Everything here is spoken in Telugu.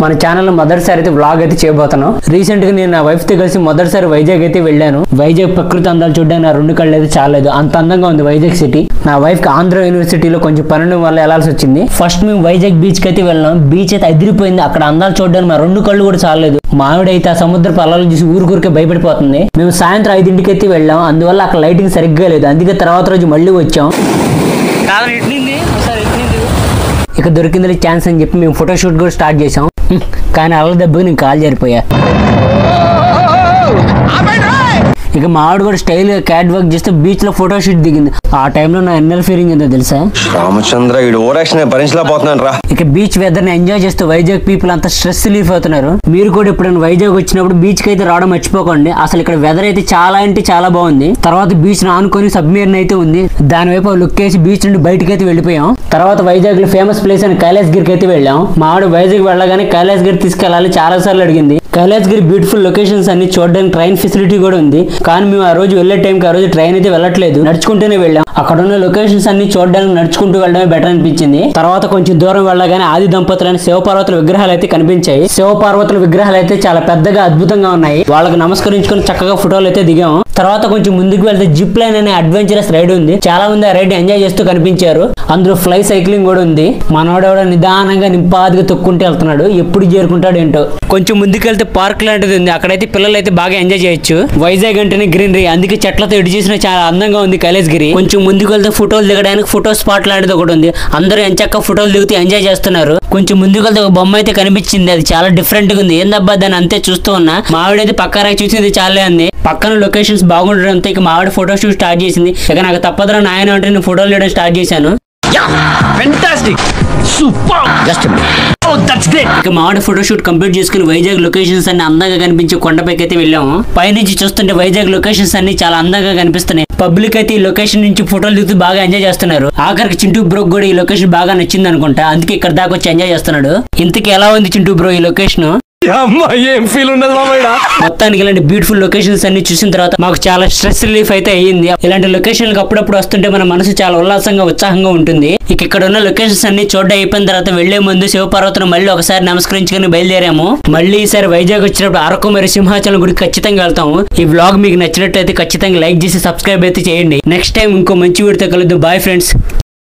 మన ఛానల్లో మొదటిసారి అయితే వ్లాగ్ అయితే చేయబోతాను. రీసెంట్ గా నేను నా వైఫ్ తో కలిసి మొదటిసారి వైజాగ్ అయితే వెళ్ళాను. వైజాగ్ ప్రకృతి అందాలు చూడడానికి నా రెండు కళ్ళు అయితే చాలేదు, అంత అందంగా ఉంది వైజాగ్ సిటీ. నా వైఫ్ కి ఆంధ్ర యూనివర్సిటీలో కొంచెం పనుల వల్ల వెళ్లాల్సి వచ్చింది. ఫస్ట్ మేము వైజాగ్ బీచ్ కి అయితే వెళ్ళాం. బీచ్ అయితే అదిరిపోయింది. అక్కడ అందాలు చూడడానికి నా రెండు కళ్ళు కూడా చాలేదు. మావిడ అయితే ఆ సముద్ర పొలాలు చూసి ఊరికే భయపడిపోతుంది. మేము సాయంత్రం 5ంటికి అయితే వెళ్ళాం. అందువల్ల అక్కడ లైటింగ్ సరిగ్గా లేదు, అందుకే తర్వాత రోజు మళ్ళీ వచ్చాం. ఇక దొరికింది ఛాన్స్ అని చెప్పి మేము ఫోటోషూట్ కూడా స్టార్ట్ చేసాం. కానీ అల్ల దెబ్బకి నేను కాల్ జారిపోయా. ఇక మా ఆవిడ కూడా స్టైల్ క్యాట్ వర్క్ చేస్తే బీచ్ లో ఫోటో షూట్ దిగింది. ఆ టైంలో నా ఎన్నెల్ ఫీలింగ్ ఏందో తెలుసా? రామచంద్ర భరించలేకపోతున్నాను రా. ఇక బీచ్ వెదర్ ని ఎంజాయ్ చేస్తూ వైజాగ్ పీపుల్ అంతా స్ట్రెస్ రిలీఫ్ అవుతున్నారు. మీరు కూడా ఎప్పుడైనా వైజాగ్ వచ్చినప్పుడు బీచ్ కి అయితే రావడం మర్చిపోకండి. అసలు ఇక్కడ వెదర్ అయితే చాలా అంటే చాలా బాగుంది. తర్వాత బీచ్ ను ఆనుకొని సబ్మెరీన్ అయితే ఉంది. దాని వైపు లుక్ వేసి బీచ్ నుండి బయటకి అయితే వెళ్ళిపోయాం. తర్వాత వైజాగ్ లో ఫేమస్ ప్లేస్ అని కైలాసగిరికి అయితే వెళ్ళాం. మా ఆవిడ వైజాగ్ వెళ్ళగానే కైలాసగిరి తీసుకెళ్ళాలి చాలా సార్లు అడిగింది. కైలాసగిరి బ్యూటిఫుల్ లొకేషన్స్ అన్ని చూడడానికి ట్రైన్ ఫెసిలిటీ కూడా ఉంది. కానీ మేము ఆ రోజు వెళ్లే టైంకి ఆ రోజు ట్రైన్ అయితే వెళ్ళట్లేదు, నడుచుకుంటూనే వెళ్ళాం. అక్కడ ఉన్న లొకేషన్స్ అన్ని చూడడానికి నడుచుకుంటూ వెళ్ళడమే బెటర్ అనిపించింది. తర్వాత కొంచెం దూరం వెళ్ళగానే ఆది దంపతులని శివపార్వతుల విగ్రహాలు అయితే కనిపించాయి. శివపార్వతుల విగ్రహాలు అయితే చాలా పెద్దగా అద్భుతంగా ఉన్నాయి. వాళ్ళకి నమస్కరించుకుని చక్కగా ఫోటోలు అయితే దిగాం. తర్వాత కొంచెం ముందుకు వెళ్తే జిప్ లైన్ అనే అడ్వెంచరస్ రైడ్ ఉంది. చాలా మంది ఆ రైడ్ ఎంజాయ్ చేస్తూ కనిపించారు. అందులో ఫ్లై సైక్లింగ్ కూడా ఉంది. మనోడెవడ నిదానంగా నింపాదిగా తొక్కుంటూ వెళ్తున్నాడు, ఎప్పుడు చేరుకుంటాడు ఏంటో. కొంచెం ముందుకు వెళ్తే పార్క్ లాంటిది ఉంది. అక్కడైతే పిల్లలు అయితే బాగా ఎంజాయ్ చేయొచ్చు. వైజాగ్ అంటేనే గ్రీనరీ, అందుకే చెట్లతో ఎటు చేసిన చాలా అందంగా ఉంది కైలాసగిరి. కొంచెం ముందుకు వెళ్తే ఫోటోలు దిగడానికి ఫోటో స్పాట్ లాంటిది ఒకటి ఉంది. అందరూ ఎంచక్క ఫోటోలు దిగుతూ ఎంజాయ్ చేస్తున్నారు. కొంచెం ముందుకు వెళ్తే ఒక బొమ్మ అయితే కనిపించింది, అది చాలా డిఫరెంట్ గా ఉంది. ఏందబ్బా దాన్ని అంతే చూస్తూ ఉన్నా. మావిడైతే పక్కన చూసింది చాలే అంది. పక్కన లొకేషన్స్ బాగుండడంతో ఇక మావిడ ఫోటో షూట్ స్టార్ట్ చేసింది. ఇక నాకు తప్పదురా నాయన అంటే నేను ఫోటోలు తీయడం స్టార్ట్ చేశాను. ఇక మావిడ ఫోటో షూట్ కంప్లీట్ చేసుకుని వైజాగ్ లొకేషన్స్ అన్ని అందంగా కనిపించే కొండపైకి అయితే వెళ్ళాము. పైనుంచి చూస్తుంటే వైజాగ్ లొకేషన్స్ అన్ని చాలా అందంగా కనిపిస్తున్నాయి. పబ్లిక్ అయితే ఈ లొకేషన్ నుంచి ఫోటోలు దిగుతూ బాగా ఎంజాయ్ చేస్తున్నారు. ఆఖరికి చింటూ బ్రో కూడా ఈ లొకేషన్ బాగా నచ్చింది అనుకుంటా, అందుకే ఇక్కడ దాకా వచ్చి ఎంజాయ్ చేస్తున్నాడు. ఇంతకీ ఎలా ఉంది చింటూ బ్రో ఈ లొకేషన్? ఏం ఫీల్ ఉండదు మామయ్య. మొత్తానికి ఇలాంటి బ్యూటిఫుల్ లొకేషన్స్ అన్ని చూసిన తర్వాత మాకు చాలా స్ట్రెస్ రిలీఫ్ అయితే అయ్యింది. ఇలాంటి లొకేషన్లకు అప్పుడప్పుడు వస్తుంటే మన మనసు చాలా ఉల్లాసంగా ఉత్సాహంగా ఉంటుంది. ఇక ఇక్కడ ఉన్న లొకేషన్స్ అన్ని చూడడం అయిపోయిన తర్వాత వెళ్లే ముందు శివపార్వతిని మళ్ళీ ఒకసారి నమస్కరించుకుని బయలుదేరాము. మళ్ళీ ఈసారి వైజాగ్ వచ్చినప్పుడు అరకు మరియు సింహాచలం గుడికి ఖచ్చితంగా వెళ్తాము. ఈ వ్లాగ్ మీకు నచ్చినట్లయితే ఖచ్చితంగా లైక్ చేసి సబ్స్క్రైబ్ అయితే చేయండి. నెక్స్ట్ టైం ఇంకో మంచి వీడియోతో కలుద్దాం. Bye friends.